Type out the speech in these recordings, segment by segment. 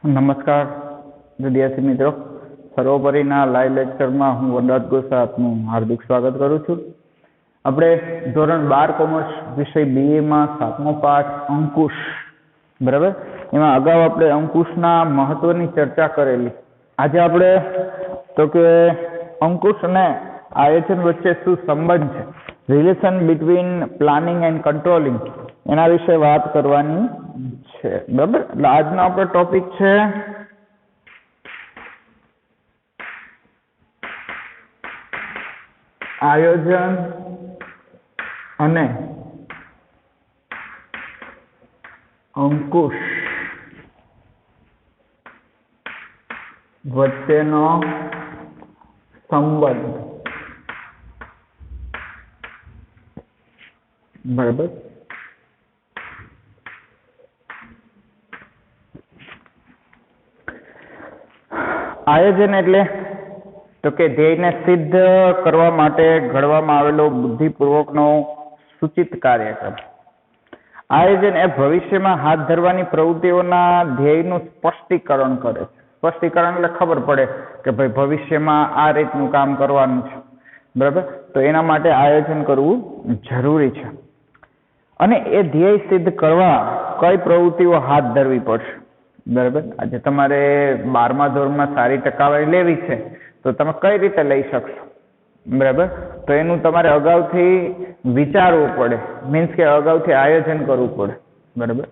નમસ્કાર વિદ્યાર્થી મિત્રો, સર્વોપરીના લાઈવ લેક્ચરમાં હું વરદાત ગોસા આપનું હાર્દિક સ્વાગત કરું છું. આપણે ધોરણ 12 કોમર્સ વિષય બીએમાં 7મો પાઠ અંકુશ, બરાબર, એમાં અગાઉ આપણે અંકુશના મહત્વની ચર્ચા કરેલી. આજે આપણે તો કે અંકુશ અને આયોજન વચ્ચે શું સંબંધ છે, relation between planning and controlling, એના વિશે વાત કરવાની છે, બરાબર. એટલે આજનો આપણો ટોપિક છે આયોજન અને અંકુશ વચ્ચેનો સંબંધ, બરાબર. આયોજન એટલે તો કે ધ્યેયને સિદ્ધ કરવા માટે ઘડવામાં આવેલો બુદ્ધિપૂર્વકનો સૂચિત કાર્યક્રમ. આયોજન એ ભવિષ્યમાં હાથ ધરવાની પ્રવૃત્તિઓના ધ્યેયનું સ્પષ્ટીકરણ કરે છે. સ્પષ્ટીકરણ એટલે ખબર પડે કે ભાઈ ભવિષ્યમાં આ રીતનું કામ કરવાનું છે, બરાબર. તો એના માટે આયોજન કરવું જરૂરી છે. અને એ ધ્યેય સિદ્ધ કરવા કઈ પ્રવૃત્તિઓ હાથ ધરવી પડશે, બરાબર. આજે તમારે 12મા ધોરણમાં સારી ટકાવારી લેવી છે તો તમે કઈ રીતે લઈ શકશો, બરાબર. તો એનું તમારે અગાઉથી વિચારવું પડે, મીન્સ કે અગાઉથી આયોજન કરવું પડે, બરાબર.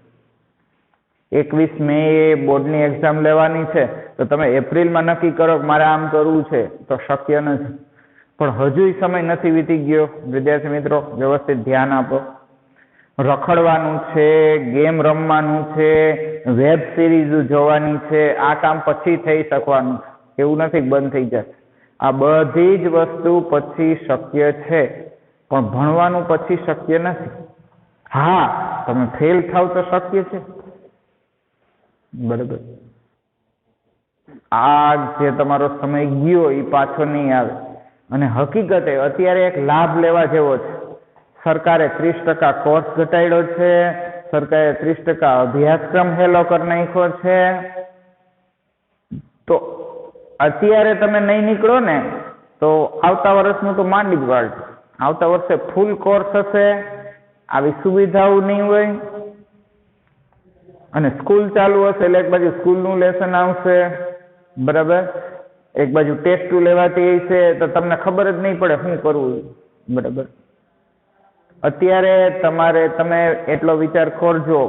21 મે બોર્ડની એક્ઝામ લેવાની છે તો તમે એપ્રિલમાં નક્કી કરો કે મારે આમ કરવું છે તો શક્ય નથી. પણ હજુ સમય નથી વીતી ગયો. વિદ્યાર્થી મિત્રો, વ્યવસ્થિત ધ્યાન આપો. રખડવાનું છે, ગેમ રમવાનું છે, વેબ સિરીઝ જોવાની છે, આ કામ પછી થઈ શકવાનું છે, એવું નથી બંધ થઈ જશે. આ બધી જ વસ્તુ પછી શક્ય છે, પણ ભણવાનું પછી શક્ય નથી. હા, તમે ફેલ થાવ તો શક્ય છે, બરાબર. આ જે તમારો સમય ગયો એ પાછો નહીં આવે. અને હકીકતે અત્યારે એક લાભ લેવા જેવો છે. સરકારે 30% કોર્સ ઘટાડ્યો છે, સરકારે 30% અભ્યાસક્રમ હેલો કરી નાખ્યો છે. તો અત્યારે તમે નહીં નીકળો ને તો આવતા વર્ષનું તો માંડી જ વાળ. આવતા વર્ષે ફૂલ કોર્સ હશે, આવી સુવિધાઓ નહીં હોય, અને સ્કૂલ ચાલુ હશે એટલે એક બાજુ સ્કૂલનું લેસન આવશે, બરાબર. એક બાજુ ટેસ્ટ લેવાતી છે તો તમને ખબર જ નહીં પડે શું કરવું, બરાબર. અત્યારે તમે એટલો વિચાર કરજો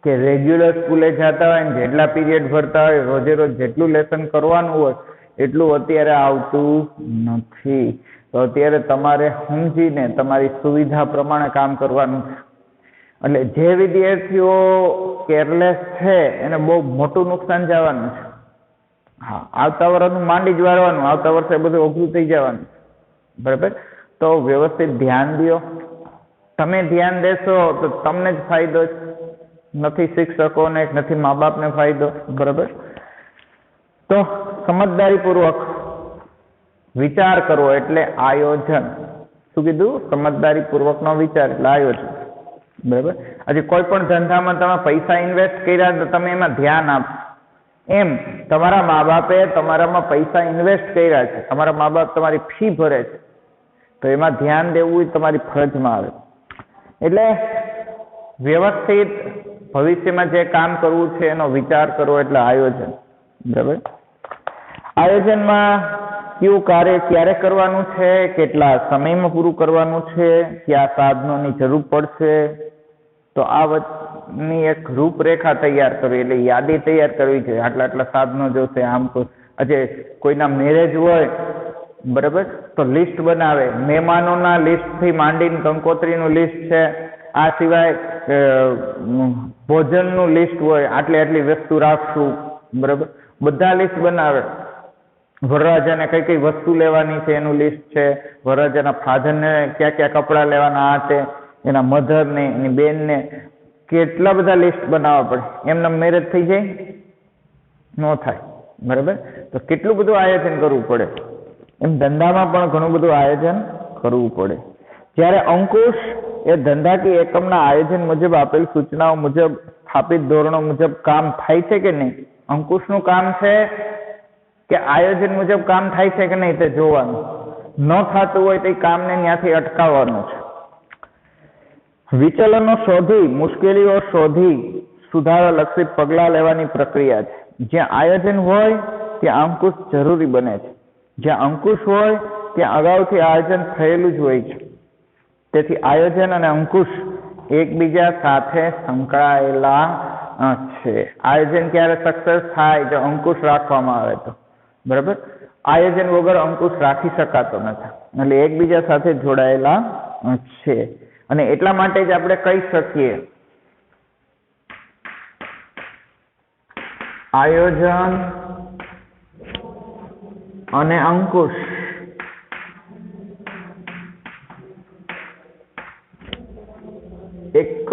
કે રેગ્યુલર સ્કૂલે જતા હોય ને જેટલા પીરિયડ ભરતા હોય, રોજે રોજ જેટલું લેસન કરવાનું હોય એટલું અત્યારે આવતું નથી. તો અત્યારે તમારે સમજીને તમારી સુવિધા પ્રમાણે કામ કરવાનું છે. એટલે જે વિદ્યાર્થીઓ કેરલેસ છે એને બહુ મોટું નુકસાન જવાનું છે. હા, આવતા વર્ષનું માંડી જ વાળવાનું, આવતા વર્ષે બધું અઘરું થઈ જવાનું, બરાબર. તો વ્યવસ્થિત ધ્યાન દો. તમે ધ્યાન દેશો તો તમને જ ફાયદો છે, નથી શિક્ષકોને, નથી મા બાપને ફાયદો, બરાબર. તો સમજદારીપૂર્વક વિચાર કરવો એટલે આયોજન. શું કીધું? સમજદારીપૂર્વકનો વિચાર એટલે આયોજન, બરાબર. હજી કોઈ પણ ધંધામાં તમે પૈસા ઇન્વેસ્ટ કર્યા તો તમે એમાં ધ્યાન આપો. એમ તમારા મા બાપે તમારામાં પૈસા ઇન્વેસ્ટ કર્યા છે, તમારા મા બાપ તમારી ફી ભરે છે, તો એમાં ધ્યાન દેવું એ તમારી ફરજમાં આવે. એટલે વ્યવસ્થિત ભવિષ્યમાં જે કામ કરવું છે એનો વિચાર કરવો એટલે આયોજન, બરાબર. આયોજનમાં કયું કાર્ય ક્યારે કરવાનું છે, કેટલા સમયમાં પૂરું કરવાનું છે, કયા સાધનોની જરૂર પડશે, તો આ ની એક રૂપરેખા તૈયાર કરવી, એટલે યાદી તૈયાર કરવી છે. આટલા સાધનો જોશે. આમ તો આજે કોઈના મેરેજ હોય, બરાબર, તો લિસ્ટ બનાવે, મહેમાનોના લિસ્ટથી માંડીને કંકોત્રીનું લિસ્ટ છે. આ સિવાય ભોજનનું લિસ્ટ હોય, આટલી વસ્તુ રાખશું, બરાબર, બધા લિસ્ટ બનાવે. વરરાજાને કઈ કઈ વસ્તુ લેવાની છે એનું લિસ્ટ છે. વરરાજાના ફાધરને ક્યાં ક્યાં કપડાં લેવાના, આ તે એના મધરને, એની બેનને, કેટલા બધા લિસ્ટ બનાવવા પડે. એમના મેરેજ થઈ જાય ન થાય, બરાબર. તો કેટલું બધું આયોજન કરવું પડે. એમ ધંધામાં પણ ઘણું બધું આયોજન કરવું પડે. જ્યારે અંકુશ એ ધંધાકીય એકમના આયોજન મુજબ આપેલ સૂચનાઓ મુજબ સ્થાપિત ધોરણો મુજબ કામ થાય છે કે નહીં, અંકુશનું કામ છે કે આયોજન મુજબ કામ થાય છે કે નહીં તે જોવાનું, ન થતું હોય તો એ કામને ત્યાંથી અટકાવવાનું છે. વિચલનો શોધી, મુશ્કેલીઓ શોધી સુધારાલક્ષી પગલાં લેવાની પ્રક્રિયા છે. જ્યાં આયોજન હોય ત્યાં અંકુશ જરૂરી બને છે. જ્યાં અંકુશ હોય ત્યાં અગાઉથી આયોજન થયેલું જ હોય છે. તેથી આયોજન અને અંકુશ એકબીજા સાથે સંકળાયેલા છે. આયોજન ક્યારે સક્સેસ થાય? જો અંકુશ રાખવામાં આવે તો. બરાબર, આયોજન વગર અંકુશ રાખી શકાતો નથી. એટલે એકબીજા સાથે જોડાયેલા છે. અને એટલા માટે જ આપણે કહી શકીએ આયોજન અને અંકુશ એક જ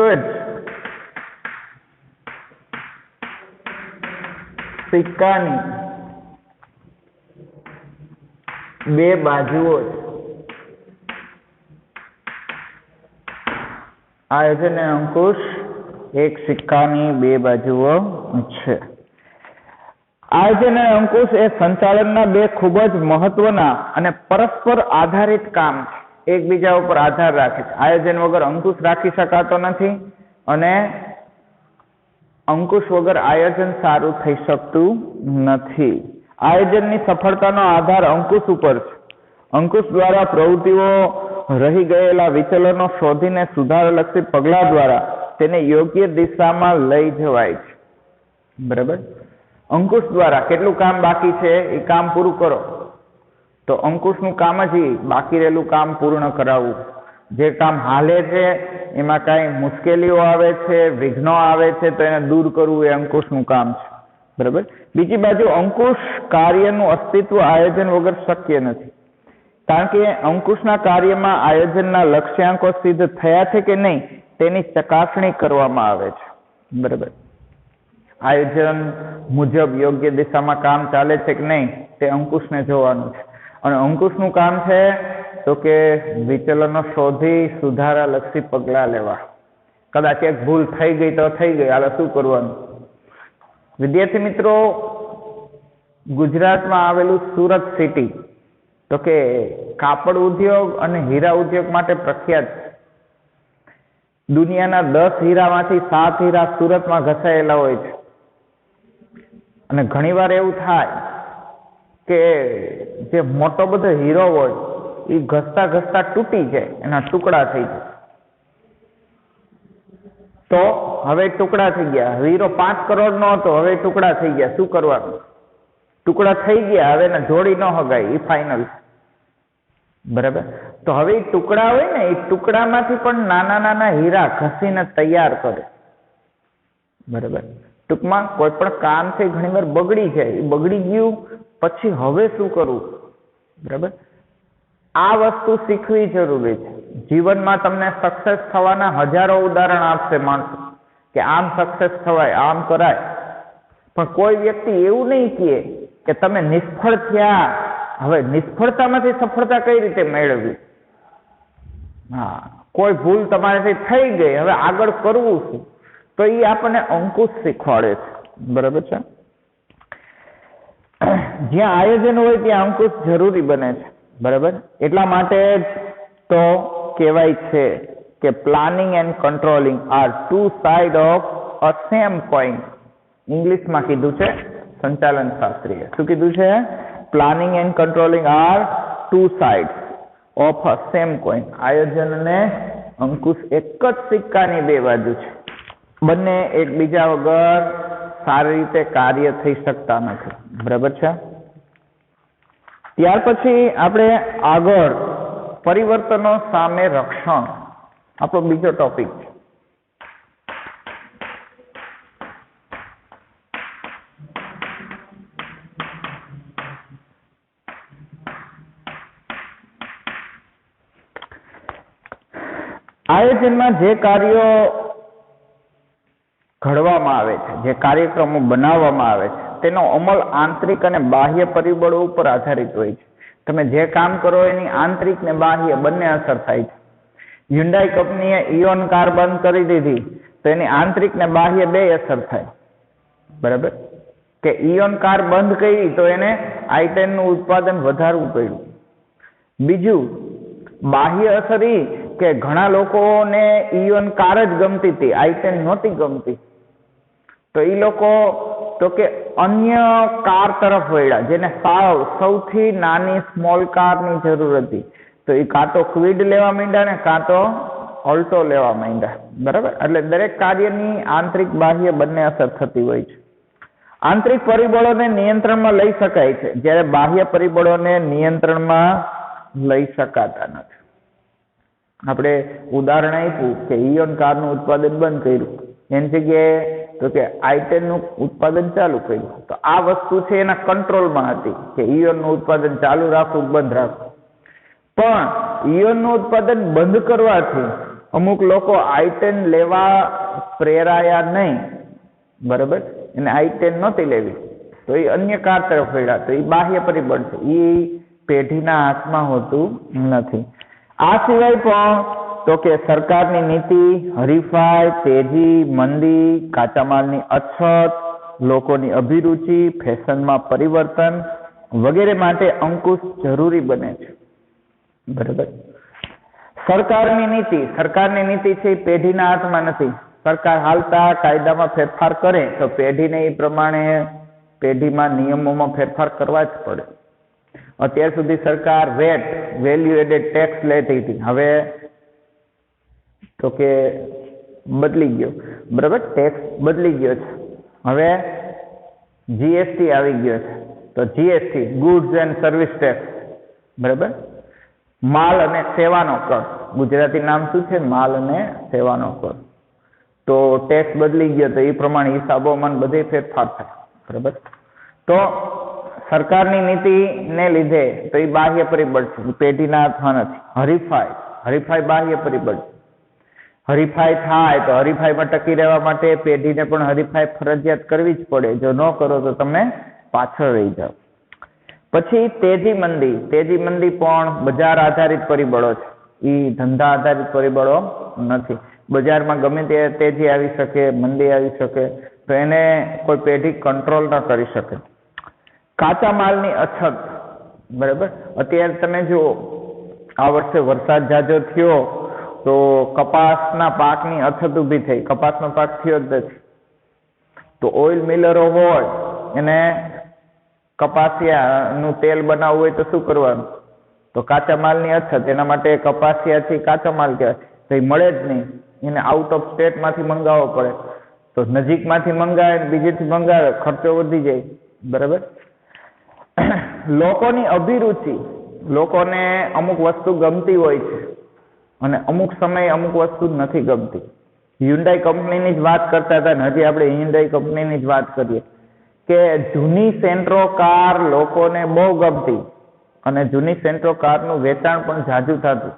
સિક્કાની બે બાજુઓ છે. આયોજન અને અંકુશ એક સિક્કાની બે બાજુઓ છે. આયોજન અને અંકુશ એ સંચાલનના બે ખૂબ જ મહત્વના અને પરસ્પર આધારિત કામ છે. એકબીજા ઉપર આધાર રાખે છે. આયોજન વગર અંકુશ રાખી શકાતો નથી અને અંકુશ વગર આયોજન સારું થઈ શકતું નથી. આયોજનની સફળતાનો આધાર અંકુશ ઉપર છે. અંકુશ દ્વારા પ્રવૃત્તિઓ રહી ગયેલા વિચલનો શોધીને સુધારાલક્ષી પગલાં દ્વારા તેને યોગ્ય દિશામાં લઈ જવાય છે. બરાબર, અંકુશ દ્વારા કેટલું કામ બાકી છે એ કામ પૂરું કરો તો અંકુશનું કામ જ બાકી રહેલું કામ પૂર્ણ કરાવવું. જે કામ હાલે છે એમાં કાંઈ મુશ્કેલીઓ આવે છે, વિઘ્નો આવે છે તો એને દૂર કરવું એ અંકુશનું કામ છે. બરાબર, બીજી બાજુ અંકુશ કાર્યનું અસ્તિત્વ આયોજન વગર શક્ય નથી. કારણ કે અંકુશના કાર્યમાં આયોજનના લક્ષ્યાંકો સિદ્ધ થયા છે કે નહીં તેની ચકાસણી કરવામાં આવે છે. બરાબર, આયોજન મુજબ યોગ્ય દિશામાં કામ ચાલે છે કે નહીં તે અંકુશને જોવાનું છે. અને અંકુશનું કામ છે તો કે વિચલનો શોધી સુધારાલક્ષી પગલાં લેવા. કદાચ એક ભૂલ થઈ ગઈ તો થઈ ગઈ, હાલ શું કરવાનું? વિદ્યાર્થી મિત્રો, ગુજરાતમાં આવેલું સુરત સિટી તો કે કાપડ ઉદ્યોગ અને હીરા ઉદ્યોગ માટે પ્રખ્યાત છે. દુનિયાના 10 હીરામાંથી 7 હીરા સુરતમાં ઘસાયેલા હોય છે. અને ઘણીવાર એવું થાય કે જે મોટો બધો હીરો હોય એ ઘસતા ઘસતા તૂટી જાય, એના ટુકડા થઈ જાય. તો હવે ટુકડા થઈ ગયા. હીરો 5 કરોડનો હતો, હવે ટુકડા થઈ ગયા. શું કરવાનું? ટુકડા થઈ ગયા, હવે એને જોડી ન હગાય, એ ફાઇનલ. બરાબર, તો હવે એ ટુકડા હોય ને એ ટુકડામાંથી પણ નાના નાના હીરા ઘસીને તૈયાર કરે. બરાબર, ટૂંકમાં કોઈ પણ કામ છે ઘણીવાર બગડી જાય, એ બગડી ગયું પછી હવે શું કરવું? બરાબર, આ વસ્તુ શીખવી જરૂરી છે. જીવનમાં તમને સક્સેસ થવાના હજારો ઉદાહરણ આપશે માણસો કે આમ સક્સેસ થવાય, આમ કરાય. પણ કોઈ વ્યક્તિ એવું નહીં કહે કે તમે નિષ્ફળ થયા, હવે નિષ્ફળતામાંથી સફળતા કઈ રીતે મેળવવી? હા, કોઈ ભૂલ તમારાથી થઈ ગઈ, હવે આગળ કરવું શું? તો એ આપણને અંકુશ શીખવાડે છે. બરાબર છે, જ્યાં આયોજન હોય ત્યાં અંકુશ જરૂરી બને છે. બરાબર, એટલા માટે તો કહેવાય છે કે planning and controlling are two side of a same coin. ઇંગ્લિશમાં કીધું છે સંચાલન શાસ્ત્રીએ. શું કીધું છે? Planning and controlling are two sides of a same coin. આયોજન અને અંકુશ એક જ સિક્કાની બે બાજુ છે. બંને એકબીજા વગર સારી રીતે કાર્ય થઈ શકતા નથી. બરાબર છે. ત્યાર પછી આપણે આગળ પરિવર્તનો સામે રક્ષણ, આપણો બીજો ટોપિક છે. આયોજનમાં જે કાર્યો ઘડવામાં આવે છે, જે કાર્યક્રમો બનાવવામાં આવે છે, તેનો અમલ આંતરિક અને બાહ્ય પરિબળો ઉપર આધારિત હોય છે. તમે જે કામ કરો એની આંતરિક ને બાહ્ય બંને અસર થાય છે. હ્યુન્ડાઈ કંપનીએ ઇઓન કાર બંધ કરી દીધી તો એની આંતરિક ને બાહ્ય બે અસર થાય. બરાબર, કે ઇયોન કાર બંધ કરી તો એને i10 નું ઉત્પાદન વધારવું પડ્યું. બીજું બાહ્ય અસર એ કે ઘણા લોકોને ઇયોન કાર જ ગમતી હતી, i10 નહોતી ગમતી. તો એ લોકો તો કે અન્ય કાર તરફ વળ્યા જેને સૌથી નાની સ્મોલ કારની જરૂર હતી. તો એ કાં તો ક્વિડ લેવા માંડ્યા ને કાં તો ઓલ્ટો લેવા માંડ્યા. બરાબર, એટલે દરેક કાર્યની આંતરિક બાહ્ય બંને અસર થતી હોય છે. આંતરિક પરિબળોને નિયંત્રણમાં લઈ શકાય છે, જ્યારે બાહ્ય પરિબળોને નિયંત્રણમાં લઈ શકાતા નથી. આપણે ઉદાહરણ આપ્યું કે ઇયોન કારનું ઉત્પાદન બંધ કર્યું, એની જગ્યાએ તો કે i10 નું ઉત્પાદન ચાલુ કર્યું. તો આ વસ્તુ છે એના કંટ્રોલમાં હતી કે ઇયોન નું ઉત્પાદન ચાલુ રાખવું બંધ રાખવું. પણ ઇયોન નું ઉત્પાદન બંધ કરવાથી અમુક લોકો i10 લેવા પ્રેરાયા નહીં. બરાબર, એને i10 નહોતી લેવી તો એ અન્ય કાર તરફ વળ્યા. તો એ બાહ્ય પરિબળ છે, એ પેઢીના હાથમાં હોતું નથી. આ સિવાય પણ તો કે સરકારની નીતિ, હરીફાઈ, તેજી, મંદી, કાચા માલની અછત, લોકોની અભિરુચિ, ફેશનમાં પરિવર્તન વગેરે માટે અંકુશ જરૂરી બને છે. બરાબર, સરકારની નીતિ છે એ પેઢીના હાથમાં નથી. સરકાર હાલતા કાયદામાં ફેરફાર કરે તો પેઢીને એ પ્રમાણે પેઢીમાં નિયમોમાં ફેરફાર કરવા જ પડે. અત્યાર સુધી સરકાર વેલ્યુ એડેડ ટેક્સ લેતી હતી, હવે તો કે બદલી ગયો. બરાબર, ટેક્સ બદલી ગયો છે, હવે જીએસટી આવી ગયો છે. તો GST goods and service tax. બરાબર, માલ અને સેવાનો કર. ગુજરાતી નામ શું છે? માલ અને સેવાનો કર. તો ટેક્સ બદલી ગયો તો એ પ્રમાણે હિસાબોમાં બધે ફેરફાર થાય. બરાબર, તો સરકારની નીતિને લીધે તો એ બાહ્ય પરિબળ છે, પેઢીના હાથમાં નથી. હરીફાઈ બાહ્ય પરિબળ છે. હરીફાઈ થાય તો હરીફાઈમાં ટકી રહેવા માટે પેઢીને પણ હરીફાઈ ફરજિયાત કરવી જ પડે. જો ન કરો તો તમે પાછળ રહી જાઓ. પછી તેજી મંદી પણ બજાર આધારિત પરિબળો છે, એ ધંધા આધારિત પરિબળો નથી. બજારમાં ગમે તે તેજી આવી શકે, મંદી આવી શકે, તો એને કોઈ પેઢી કંટ્રોલ ન કરી શકે. કાચા માલની અછત. બરાબર, અત્યારે તમે જુઓ આ વર્ષે વરસાદ ઝાઝો થયો તો કપાસના પાકની અછત ઊભી થઈ. કપાસનો પાક થયો જ નથી. તો ઓઇલ મિલરો હોય એને કપાસિયાનું તેલ બનાવવું હોય તો શું કરવાનું? તો કાચા માલની અછત, એના માટે કપાસિયાથી કાચો માલ કહેવાય તો એ મળે જ નહીં. એને આઉટ ઓફ સ્ટેટમાંથી મંગાવવો પડે. તો નજીકમાંથી મંગાવે, બીજેથી મંગાવે, ખર્ચો વધી જાય. બરાબર, લોકોની અભિરુચિ. લોકોને અમુક વસ્તુ ગમતી હોય છે અને અમુક સમયે અમુક વસ્તુ નથી ગમતી. હ્યુન્ડાઈ કંપનીની જ વાત કરતા હતા ને હજી આપણે હ્યુન્ડાઈ કંપનીની જ વાત કરીએ કે જૂની સેન્ટ્રો કાર લોકોને બહુ ગમતી અને જૂની સેન્ટ્રો કારનું વેચાણ પણ ઝાઝું થતું.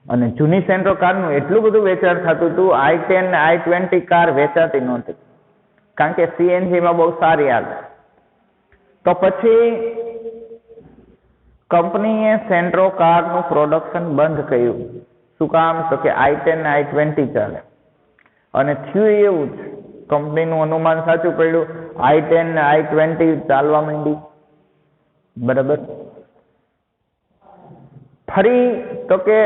અને જૂની સેન્ટ્રો કારનું એટલું બધું વેચાણ થતું હતું, i10 ને i20 કાર વેચાતી નહોતી કારણ કે સીએનજીમાં બહુ સારી આવે. તો પછી કંપનીએ સેન્ટ્રો કારનું પ્રોડક્શન બંધ કર્યું. શું કામ? તો કે i10 ને i20 ચાલે. અને થયું એવું જ, કંપનીનું અનુમાન સાચું પડ્યું, i10 ને i20 ચાલવા માંડી. બરાબર, ફરી તો કે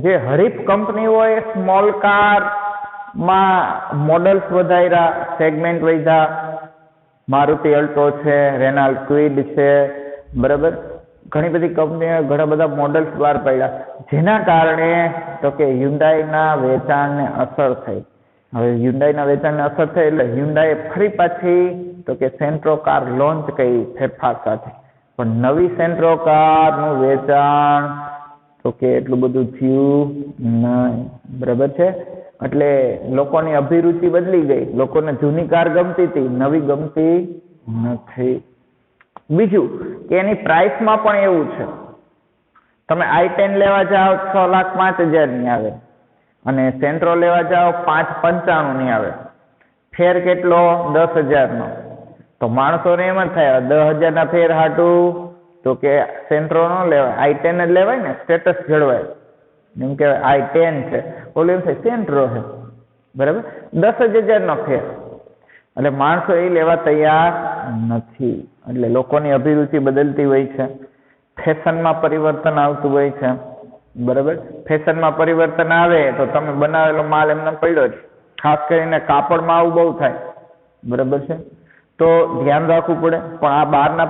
જે હરીફ કંપનીઓએ સ્મોલ કારમાં મોડલ્સ વધાર્યા, સેગમેન્ટ વધ્યા. મારુતિ અલ્ટો છે, રેનાલ્ડ ક્વિડ છે. બરાબર, ઘણી બધી કંપનીઓ ઘણા બધા મોડલ્સ બહાર પાડ્યા, જેના કારણે તો કે હ્યુન્ડાઈના વેચાણને અસર થઈ. હવે હ્યુન્ડાઈના વેચાણને અસર થઈ એટલે હ્યુન્ડાઈએ ફરી પાછી તો કે સેન્ટ્રો કાર લોન્ચ કરી ફેરફાર સાથે. પણ નવી સેન્ટ્રો કારનું વેચાણ તો કે એટલું બધું થયું નહીં. બરાબર છે, એટલે લોકોની અભિરુચિ બદલી ગઈ. લોકોને જૂની કાર ગમતી હતી, નવી ગમતી નથી. બીજું કે એની પ્રાઇસમાં પણ એવું છે. તમે i10 લેવા જાઓ 6,05,000 આવે અને સેન્ટ્રો લેવા જાઓ 5,95,000 ની આવે. ફેર કેટલો? 10,000 તો માણસોને એમ જ થાય 10,000 ના ફેર હાટું તો કે સેન્ટ્રો ન લેવાય, i10 જ લેવાય ને, સ્ટેટસ જળવાય. એમ કહેવાય i10 છે, ઓલું એમ થાય સેન્ટ્રો છે. બરાબર, 10,000 નો ફેર. એટલે માણસો એ લેવા તૈયાર નથી. એટલે લોકોની અભિરુચિ બદલતી હોય છે, ફેશનમાં પરિવર્તન આવતું હોય છે, બરાબર. ફેશનમાં પરિવર્તન આવે તો તમે બનાવેલો માલ એમને પડ્યો છે. ખાસ કરીને કાપડમાં આવું બહુ થાય, બરાબર છે. તો ધ્યાન રાખવું પડે. પણ આ બહારના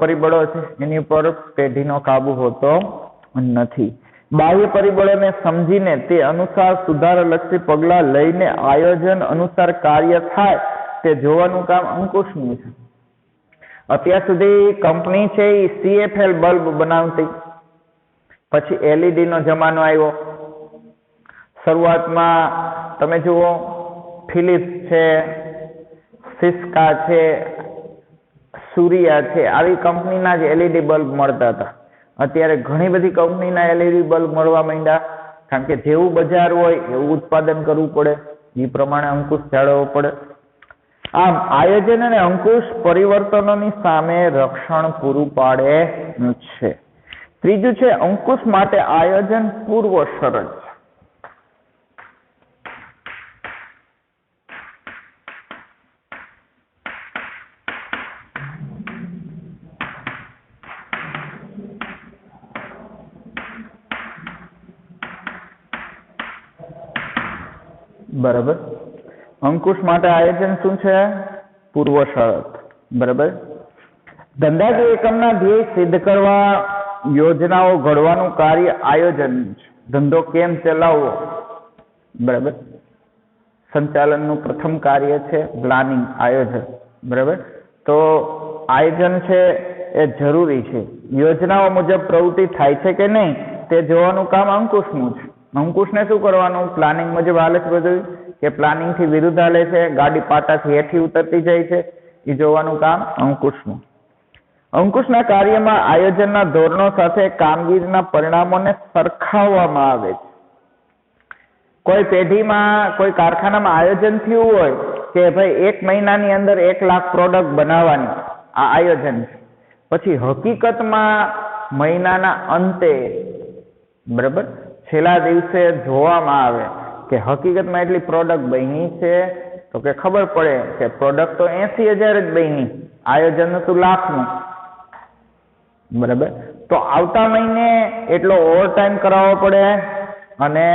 પરિબળો છે એની ઉપર પેઢીનો કાબુ હોતો નથી. બાહ્ય પરિબળોને સમજીને તે અનુસાર સુધારાલક્ષી પગલાં લઈને આયોજન અનુસાર કાર્ય થાય તે જોવાનું કામ અંકુશનું છે. અત્યાર સુધી કંપની છે એ CFL બલ્બ બનાવતી, પછી LED નો જમાનો આવ્યો. શરૂઆતમાં તમે જુઓ ફિલિપ્સ છે, સિસ્કા છે, સૂર્યા છે, આવી કંપનીના જ LED બલ્બ મળતા હતા. અત્યારે ઘણી બધી કંપનીના LED બલ્બ મળવા માંડ્યા, કારણ કે જેવું બજાર હોય એવું ઉત્પાદન કરવું પડે, એ પ્રમાણે અંકુશ જાળવવો પડે. આમ આયોજન અને અંકુશ પરિવર્તનોની સામે રક્ષણ પૂરું પાડે છે. ત્રીજું છે અંકુશ માટે આયોજન પૂર્વ શરત. બરાબર. અંકુશ માટે આયોજન શું છે? પૂર્વ શરત. બરાબર. ધંધાકીય એકમના ધ્યેય સિદ્ધ કરવા યોજનાઓ ઘડવાનું કાર્ય આયોજન છે. ધંધો કેમ ચલાવવો, બરાબર, સંચાલનનું પ્રથમ કાર્ય છે પ્લાનિંગ, આયોજન. બરાબર. તો આયોજન છે એ જરૂરી છે. યોજનાઓ મુજબ પ્રવૃત્તિ થાય છે કે નહીં તે જોવાનું કામ અંકુશનું છે. અંકુશને શું કરવાનું? પ્લાનિંગ મુજબ હાલે છે બધું કે પ્લાનિંગ થી વિરુદ્ધ હાલે છે, ગાડી પાટાથી હેઠી ઉતરતી જાય છે, એ જોવાનું કામ અંકુશનું. અંકુશના કાર્યમાં આયોજનના ધોરણો સાથે કામગીરીના પરિણામોને સરખાવવામાં આવે છે. કોઈ પેઢીમાં, કોઈ કારખાનામાં આયોજન થયું હોય કે ભાઈ 1 મહિનાની અંદર 1 લાખ પ્રોડક્ટ બનાવવાની, આ આયોજન છે. પછી હકીકતમાં મહિનાના અંતે, બરાબર, છેલ્લા દિવસે જોવામાં આવે કે હકીકતમાં એટલી પ્રોડક્ટ બની છે, તો કે ખબર પડે કે પ્રોડક્ટ તો 80,000 જ બની, આયોજન હતું લાખનું. બરાબર. તો આવતા મહિને એટલો ઓવરટાઈમ કરાવવો પડે અને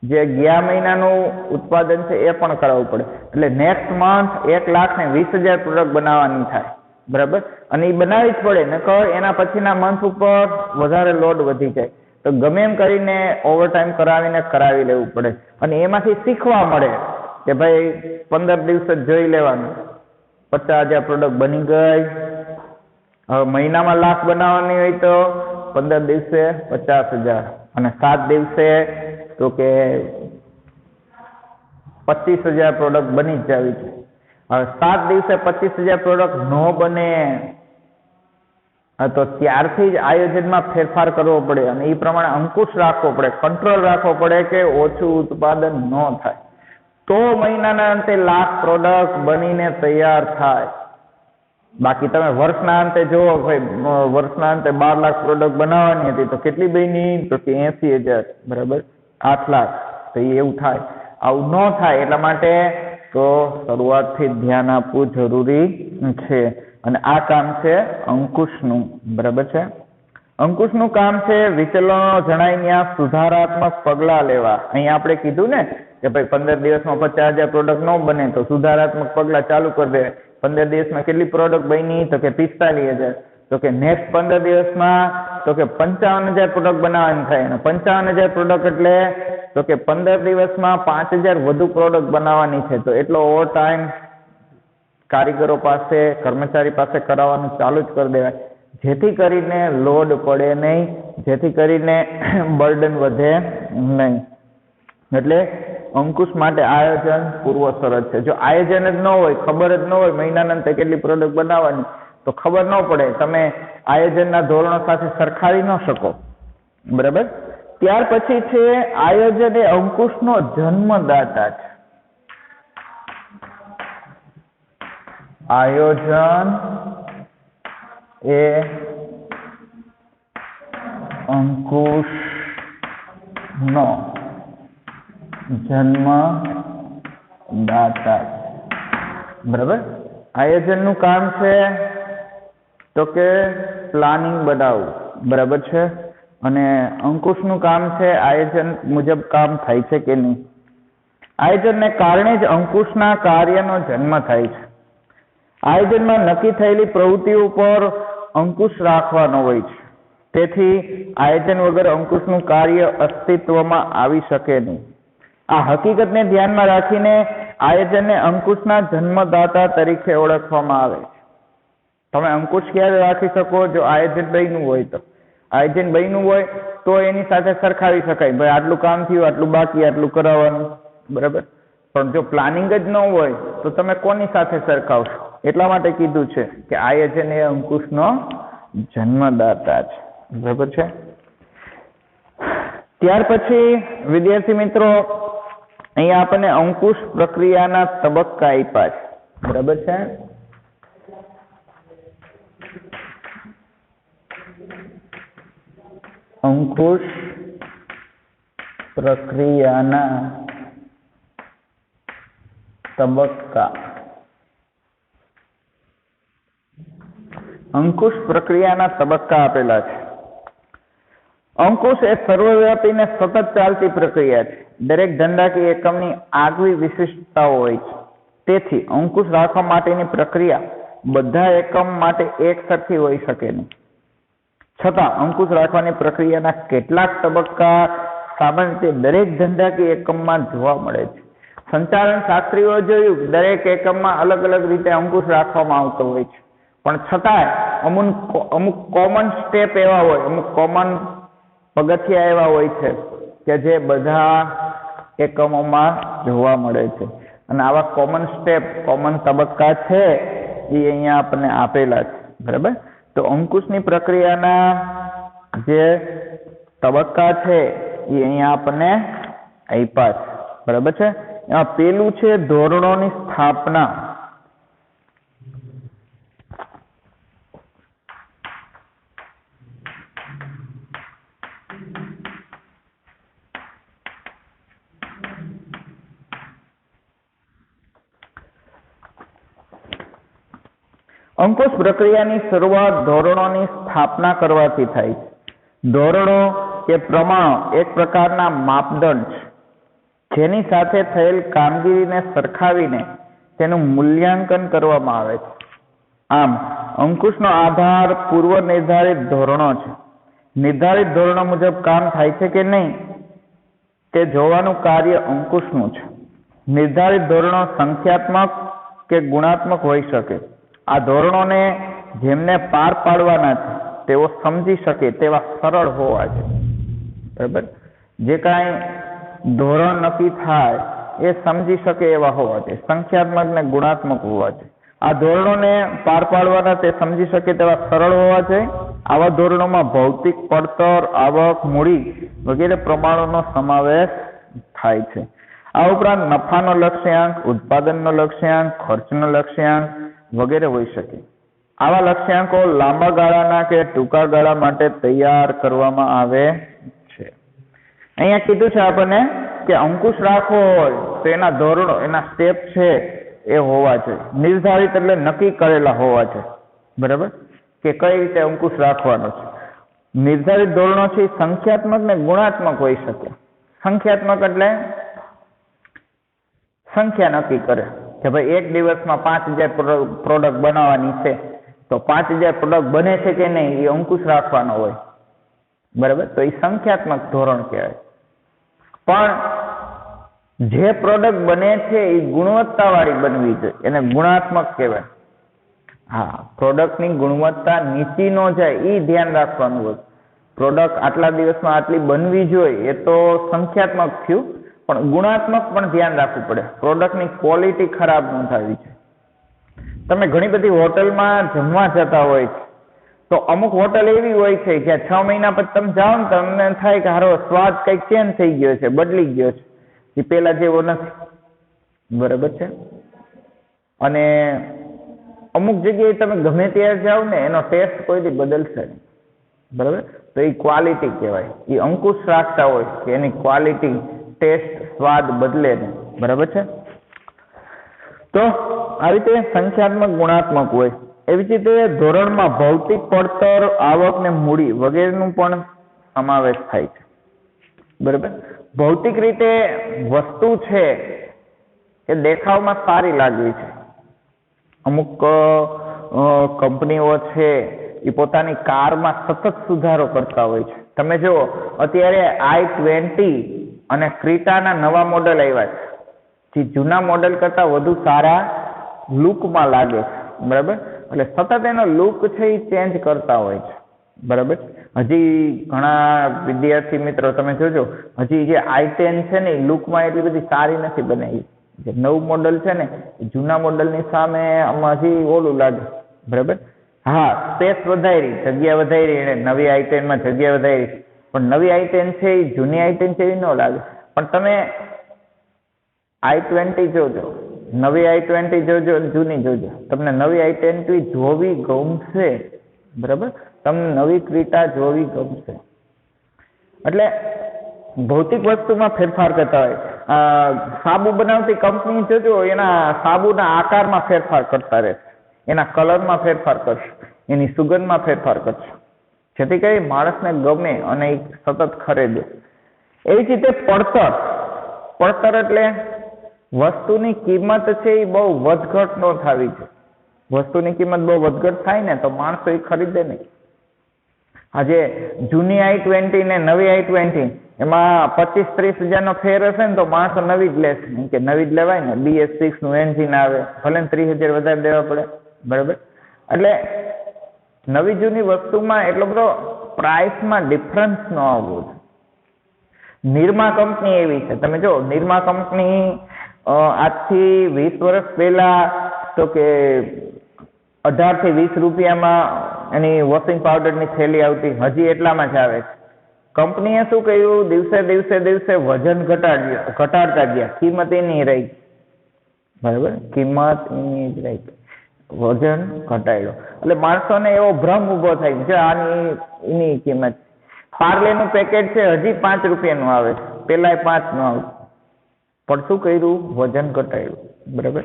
જે ગયા મહિનાનું ઉત્પાદન છે એ પણ કરાવવું પડે. એટલે નેક્સ્ટ મંથ 1,20,000 પ્રોડક્ટ બનાવવાની થાય. બરાબર. અને એ બનાવી જ પડે, નકર એના પછીના મંથ ઉપર વધારે લોડ વધી જાય. તો ગમે એમ કરીને ઓવરટાઈમ કરાવી લેવું પડે. અને એમાંથી શીખવા મળે કે ભાઈ 15 દિવસ જ જોઈ લેવાનું, 50,000 પ્રોડક્ટ બની ગઈ. હવે મહિનામાં લાખ બનાવવાની હોય તો 15 દિવસે 50,000 અને 7 દિવસે તો કે 25,000 પ્રોડક્ટ બની જ જાવી છે. હવે 7 દિવસે 25,000 પ્રોડક્ટ ન બને તો ત્યારથી જ આયોજનમાં ફેરફાર કરવો પડે અને એ પ્રમાણે અંકુશ રાખવો પડે, કંટ્રોલ રાખવો પડે કે ઓછું ઉત્પાદન ન થાય. તો મહિનાના અંતે લાખ પ્રોડક્ટ બનીને તૈયાર થાય. બાકી તમે વર્ષના અંતે જુઓ, ભાઈ વર્ષના અંતે 12 લાખ પ્રોડક્ટ બનાવવાની હતી તો કેટલી બની? તો કે 80,000. બરાબર, 8 લાખ. તો એવું થાય. આવું ન થાય એટલા માટે તો શરૂઆતથી ધ્યાન આપવું જરૂરી છે. અને આ કામ છે અંકુશનું. બરાબર છે. અંકુશનું કામ છે વિચલનો જણાય ત્યાં સુધારાત્મક પગલાં લેવા. અહીંયા આપણે કીધું ને કે ભાઈ 15 દિવસમાં 50,000 પ્રોડક્ટ ન બને તો સુધારાત્મક પગલાં ચાલુ કરી દે. 15 દિવસમાં કેટલી પ્રોડક્ટ બની? તો કે 45,000. તો કે નેક્સ્ટ 15 દિવસમાં તો કે 55,000 પ્રોડક્ટ બનાવવાની થાય. અને 55,000 પ્રોડક્ટ એટલે તો કે 15 દિવસમાં 5,000 વધુ પ્રોડક્ટ બનાવવાની છે. તો એટલો ઓવર ટાઈમ કારીગરો પાસે, કર્મચારી પાસે કરાવવાનું ચાલુ જ કરી દેવાય, જેથી કરીને લોડ પડે નહીં, જેથી કરીને બર્ડન વધે નહીં. એટલે અંકુશ માટે આયોજન પૂર્વ શરત છે. જો આયોજન જ ન હોય, ખબર જ ન હોય મહિનાના અંતે કેટલી પ્રોડક્ટ બનાવવાની, તો ખબર ન પડે, તમે આયોજનના ધોરણો સાથે સરખાવી ન શકો. બરાબર. ત્યાર પછી છે આયોજન એ અંકુશનો જન્મદાતા છે. આયોજન એ અંકુશનો જન્મદાતા. બરાબર. આયોજનનું કામ છે તો કે પ્લાનિંગ બનાવવું, બરાબર છે. અને અંકુશનું કામ છે આયોજન મુજબ કામ થાય છે કે નહીં. આયોજનને કારણે જ અંકુશના કાર્યનો જન્મ થાય છે. આયોજનમાં નક્કી થયેલી પ્રવૃત્તિઓ પર અંકુશ રાખવાનો હોય છે. તેથી આયોજન વગર અંકુશનું કાર્ય અસ્તિત્વમાં આવી શકે નહીં. આ હકીકતને ધ્યાનમાં રાખીને આયોજનને અંકુશના જન્મદાતા તરીકે ઓળખવામાં આવે છે. તમે અંકુશ ક્યારે રાખી શકો? જો આયોજન બન્યું હોય તો. આયોજન બન્યું હોય તો એની સાથે સરખાવી શકાય, ભાઈ આટલું કામ થયું, આટલું બાકી, આટલું કરાવવાનું, બરાબર. પણ જો પ્લાનિંગ જ ન હોય તો તમે કોની સાથે સરખાવશો? એટલા માટે કીધું છે કે આયોજન એ અંકુશનો જન્મદાતા છે, બરાબર છે. ત્યાર પછી વિદ્યાર્થી મિત્રો અહીંયા આપણને અંકુશ પ્રક્રિયાના તબક્કા આપ્યા છે, બરાબર છે. અંકુશ પ્રક્રિયાના તબક્કા. અંકુશ પ્રક્રિયાના તબક્કા આપેલા છે. અંકુશ એ સર્વવ્યાપી ને સતત ચાલતી પ્રક્રિયા છે. દરેક ધંધાકીય એકમની આગવી વિશિષ્ટતાઓ હોય છે. તેથી અંકુશ રાખવા માટેની પ્રક્રિયા બધા એકમ માટે એક સરખી હોઈ શકે નહીં. છતાં અંકુશ રાખવાની પ્રક્રિયાના કેટલાક તબક્કા સામાન્ય રીતે દરેક ધંધાકીય એકમમાં જોવા મળે છે. સંચાલન શાસ્ત્રીઓ જોયું દરેક એકમમાં અલગ અલગ રીતે અંકુશ રાખવામાં આવતો હોય છે. પણ છતાંય અમુક કોમન સ્ટેપ એવા હોય, અમુક કોમન પગથિયા એવા હોય છે કે જે બધા એકમોમાં જોવા મળે છે. અને આવા કોમન સ્ટેપ, કોમન તબક્કા છે એ અહીંયા આપણને આપેલા છે, બરાબર. તો અંકુશની પ્રક્રિયાના જે તબક્કા છે એ અહીંયા આપણને આપ્યા છે, બરાબર છે. એમાં પેલું છે ધોરણોની સ્થાપના. અંકુશ પ્રક્રિયાની શરૂઆત ધોરણોની સ્થાપના કરવાથી થાય છે. ધોરણો કે પ્રમાણો એક પ્રકારના માપદંડ છે જેની સાથે થયેલ કામગીરીને સરખાવીને તેનું મૂલ્યાંકન કરવામાં આવે છે. આમ અંકુશનો આધાર પૂર્વ નિર્ધારિત ધોરણો છે. નિર્ધારિત ધોરણો મુજબ કામ થાય છે કે નહીં તે જોવાનું કાર્ય અંકુશનું છે. નિર્ધારિત ધોરણો સંખ્યાત્મક કે ગુણાત્મક હોઈ શકે. આ ધોરણોને જેમને પાર પાડવાના છે તેઓ સમજી શકે તેવા સરળ હોવા જોઈએ, બરાબર. જે કાંઈ ધોરણ નક્કી થાય એ સમજી શકે એવા હોવા જોઈએ, સંખ્યાત્મક ને ગુણાત્મક હોવા જોઈએ. આ ધોરણોને પાર પાડવાના તે સમજી શકે તેવા સરળ હોવા જોઈએ. આવા ધોરણોમાં ભૌતિક પડતર, આવક, મૂડી વગેરે પ્રમાણોનો સમાવેશ થાય છે. આ ઉપરાંત નફાનો લક્ષ્યાંક, ઉત્પાદનનો લક્ષ્યાંક, ખર્ચનો લક્ષ્યાંક વગેરે હોઈ શકે. આવા લક્ષ્યાંકો લાંબા ગાળાના કે ટૂંકા ગાળા માટે તૈયાર કરવામાં આવે છે. અહીંયા કીધું છે આપણને કે અંકુશ રાખવો હોય તો એના ધોરણો, એના સ્ટેપ છે એ હોવા જોઈએ. નિર્ધારિત એટલે નક્કી કરેલા હોવા જોઈએ, બરાબર, કે કઈ રીતે અંકુશ રાખવાનો છે. નિર્ધારિત ધોરણો છે સંખ્યાત્મક ને ગુણાત્મક હોઈ શકે. સંખ્યાત્મક એટલે સંખ્યા નક્કી કરે કે ભાઈ એક દિવસમાં 5000 પ્રોડક્ટ બનાવવાની છે તો 5000 પ્રોડક્ટ બને છે કે નહીં એ અંકુશ રાખવાનો હોય, બરાબર. તો એ સંખ્યાત્મક ધોરણ કહેવાય. પણ જે પ્રોડક્ટ બને છે એ ગુણવત્તાવાળી બનવી જોઈએ, એને ગુણાત્મક કહેવાય. હા, પ્રોડક્ટની ગુણવત્તા નીચી ન જાય એ ધ્યાન રાખવાનું હોય. પ્રોડક્ટ આટલા દિવસમાં આટલી બનવી જોઈએ એ તો સંખ્યાત્મક થયું, પણ ગુણાત્મક પણ ધ્યાન રાખવું પડે. પ્રોડક્ટની ક્વોલિટી ખરાબ ન થવી છે. તમે ઘણી બધી હોટલમાં જમવા જતા હોય છે તો અમુક હોટલ એવી હોય છે જ્યાં 6 મહિના પછી તમે જાઓ ને તમને થાય કે હારો સ્વાદ કંઈક ચેન્જ થઈ ગયો છે, બદલી ગયો છે, એ પેલા જેવો નથી, બરાબર છે. અને અમુક જગ્યાએ તમે ગમે ત્યારે જાઓ ને એનો ટેસ્ટ કોઈથી બદલશે નહીં, બરાબર. તો એ ક્વોલિટી કહેવાય. એ અંકુશ રાખતા હોય કે એની ક્વોલિટી, ટેસ્ટ, સ્વાદ બદલે નહીં, બરાબર છે. તો આવી રીતે સંખ્યાત્મક ગુણાત્મક હોય. એવી જ રીતે ધોરણમાં ભૌતિક પડતર, આવક ને મૂડી વગેરેનું પણ સમાવેશ થાય છે. બરાબર. ભૌતિક રીતે વસ્તુ છે એ દેખાવમાં સારી લાગવી છે. અમુક કંપનીઓ છે એ પોતાની કારમાં સતત સુધારો કરતા હોય છે. તમે જુઓ અત્યારે i20 અને ક્રિટાના નવા મોડલ આવ્યા છે, જે જૂના મોડલ કરતા વધુ સારા લુકમાં લાગે છે. બરાબર. એટલે સતત એનો લુક છે એ ચેન્જ કરતા હોય છે. બરાબર. હજી ઘણા વિદ્યાર્થી મિત્રો તમે જોજો, હજી જે i10 છે ને એ લુકમાં એટલી બધી સારી નથી બનાવી. જે નવું મોડલ છે ને જૂના મોડલની સામે આમાં હજી ઓલું લાગે. બરાબર. હા, સ્પેસ વધારી, જગ્યા વધારી, એને નવી i10 માં જગ્યા વધારી, પણ નવી i10 છે એ જૂની i10 જેવી ન લાગે. પણ તમે i20 જોજો, નવી i20 જોજો, જૂની જોજો, તમને નવી i20 જોવી ગમશે. બરાબર. તમને નવી ક્રિટા જોવી ગમશે. એટલે ભૌતિક વસ્તુમાં ફેરફાર કરતા હોય. સાબુ બનાવતી કંપની જોજો, એના સાબુના આકારમાં ફેરફાર કરતા રહેશે, એના કલરમાં ફેરફાર કરશે, એની સુગંધમાં ફેરફાર કરશે, જેથી કરી માણસને ગમે અને એ સતત ખરીદે. એવી જ રીતે પડતર. પડતર એટલે વસ્તુની કિંમત છે એ બહુ વધઘટ ન થવી છે. વસ્તુની કિંમત બહુ વધઘટ થાય ને તો માણસો એ ખરીદે નહીં. આજે જૂની i20 ને નવી i20 એમાં 25-30 હજારનો ફેર હશે ને તો માણસો નવી જ લેશે, કે નવી જ લેવાય ને, BS6 નું એન્જિન આવે, ભલે 30,000 વધારે દેવા પડે. બરાબર. એટલે નવી જૂની વસ્તુમાં એટલો બધો પ્રાઇસમાં ડિફરન્સ ન આવવો જોઈએ. નિરમા કંપની એવી છે, તમે જો નિરમા કંપની આજથી 20 વર્ષ પહેલા તો કે 18 થી 20 રૂપિયામાં એની વોશિંગ પાવડરની થેલી આવતી, હજી એટલામાં જ આવે છે. કંપનીએ શું કર્યું, દિવસે વજન ઘટાડતા ગયા, કિંમત એની રહી. બરાબર. કિંમત એની જ રહી, વજન ઘટાડ્યો. એટલે માણસોને એવો ભ્રમ ઉભો થાય છે આની એની કિંમત. પાર્લેનું પેકેટ છે હજી 5 રૂપિયાનું આવે, પેલા 5 નું આવતું, પણ શું કર્યું, વજન ઘટાડ્યું. બરાબર.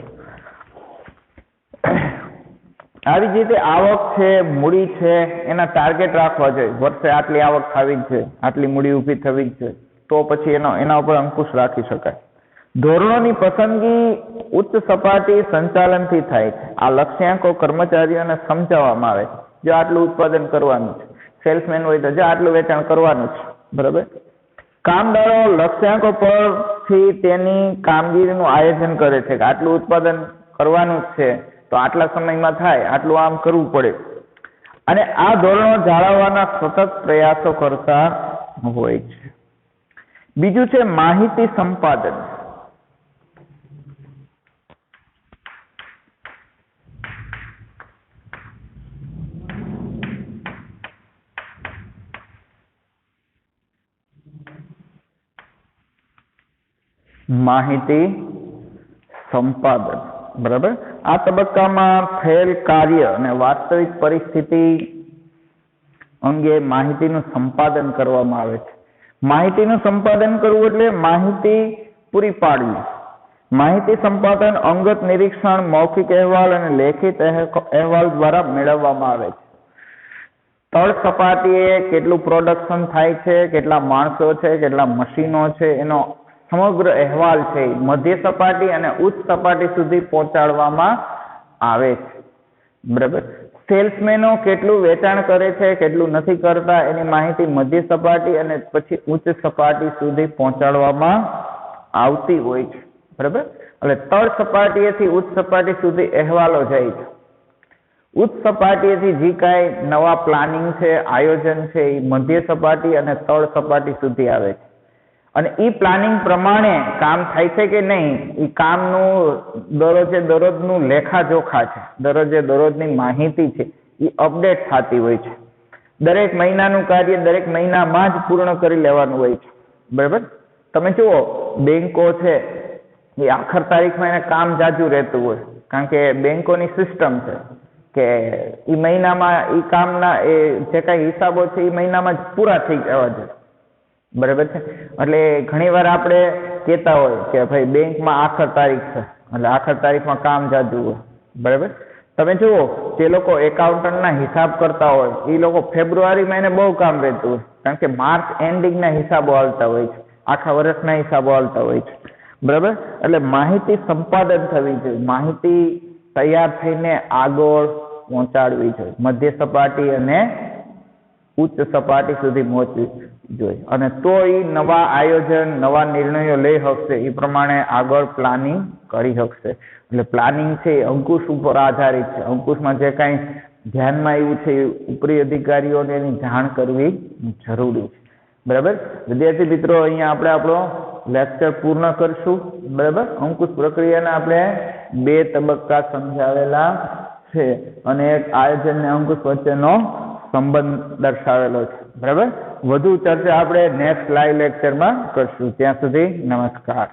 આવી જ રીતે આવક છે, મૂડી છે, એના ટાર્ગેટ રાખવા જોઈએ. વર્ષે આટલી આવક થવી જ છે, આટલી મૂડી ઊભી થવી જ છે, તો પછી એના ઉપર અંકુશ રાખી શકાય. ધોરણોની પસંદગી ઉચ્ચ સપાટી સંચાલનથી થાય છે. આ લક્ષ્યાંકો કર્મચારીઓને સમજાવવામાં આવે છે. જો આટલું ઉત્પાદન કરવાનું છે, સેલ્સમેન હોય તો જો આટલું વેચાણ કરવાનું છે. બરાબર. કામદારો લક્ષ્યાંકો પરથી તેની કામગીરીનું આયોજન કરે છે કે આટલું ઉત્પાદન કરવાનું જ છે તો આટલા સમયમાં થાય, આટલું આમ કરવું પડે. અને આ ધોરણો જાળવવાના સતત પ્રયાસો કરતા હોય છે. બીજું છે માહિતી સંપાદન. માહિતી સંપાદન. બરાબર. આ તબક્કામાં થયેલ કાર્ય અને વાસ્તવિક પરિસ્થિતિ અંગે માહિતીનું સંપાદન કરવામાં આવે છે. માહિતીનું સંપાદન કરવું એટલે માહિતી પૂરી પાડવી. માહિતી સંપાદન અંગત નિરીક્ષણ, મૌખિક અહેવાલ અને લેખિત અહેવાલ દ્વારા મેળવવામાં આવે છે. તળ સપાટીએ કેટલું પ્રોડક્શન થાય છે, કેટલા માણસો છે, કેટલા મશીનો છે, એનો સમગ્ર અહેવાલ છે મધ્ય સપાટી અને ઉચ્ચ સપાટી સુધી પહોંચાડવામાં આવે છે. બરાબર. સેલ્સમેનો કેટલું વેચાણ કરે છે, કેટલું નથી કરતા, એની માહિતી મધ્ય સપાટી અને પછી ઉચ્ચ સપાટી સુધી પહોંચાડવામાં આવતી હોય છે. બરાબર. એટલે તળ સપાટીએથી ઉચ્ચ સપાટી સુધી અહેવાલો જાય છે. ઉચ્ચ સપાટીએથી જે કાંઈ નવા પ્લાનિંગ છે, આયોજન છે, એ મધ્ય સપાટી અને તળ સપાટી સુધી આવે છે. અને એ પ્લાનિંગ પ્રમાણે કામ થાય છે કે નહીં, એ કામનું દરરોજનું લેખાજોખા છે, દરરોજની માહિતી છે, એ અપડેટ થતી હોય છે. દરેક મહિનાનું કાર્ય દરેક મહિનામાં જ પૂર્ણ કરી લેવાનું હોય છે. બરાબર. તમે જુઓ બેંકો છે એ આખર તારીખમાં એને કામ જાજુ રહેતું હોય, કારણ કે બેંકોની સિસ્ટમ છે કે એ મહિનામાં એ કામના જે કાંઈ હિસાબો છે એ મહિનામાં જ પૂરા થઈ જવા જોઈએ. બરાબર છે. એટલે ઘણી વાર આપણે કહેતા હોય કે ભાઈ બેંકમાં આખર તારીખ છે એટલે આખર તારીખમાં કામ જાજુ હોય, બરાબર. તમે જુઓ જે લોકો એકાઉન્ટન્ટના હિસાબ કરતા હોય એ લોકો ફેબ્રુઆરીમાં એને બહુ કામ રહેતું હોય, કારણ કે માર્ચ એન્ડિંગના હિસાબો આવતા હોય છે, આખા વર્ષના હિસાબો આવતા હોય છે. બરાબર. એટલે માહિતી સંપાદન થવી જોઈએ, માહિતી તૈયાર થઈને આગળ પહોંચાડવી જોઈએ, મધ્ય સપાટી અને ઉચ્ચ સપાટી સુધી પહોંચવી જોઈએ, અને તો એ નવા આયોજન નવા નિર્ણયો લઈ શકશે, એ પ્રમાણે આગળ પ્લાનિંગ કરી શકશે. એટલે પ્લાનિંગ છે એ અંકુશ ઉપર આધારિત છે. અંકુશમાં જે કાંઈ ધ્યાનમાં આવ્યું છે એ ઉપરી અધિકારીઓને એની જાણ કરવી જરૂરી છે. બરાબર. વિદ્યાર્થી મિત્રો, અહીંયા આપણે આપણો લેક્ચર પૂર્ણ કરશું. બરાબર. અંકુશ પ્રક્રિયાના આપણે 2 તબક્કા સમજાવેલા છે અને એક આયોજન ને અંકુશ વચ્ચેનો સંબંધ દર્શાવેલો છે. બરાબર. વધુ ચર્ચા આપણે નેક્સ્ટ લાઈવ લેક્ચરમાં કરશું. ત્યાં સુધી નમસ્કાર.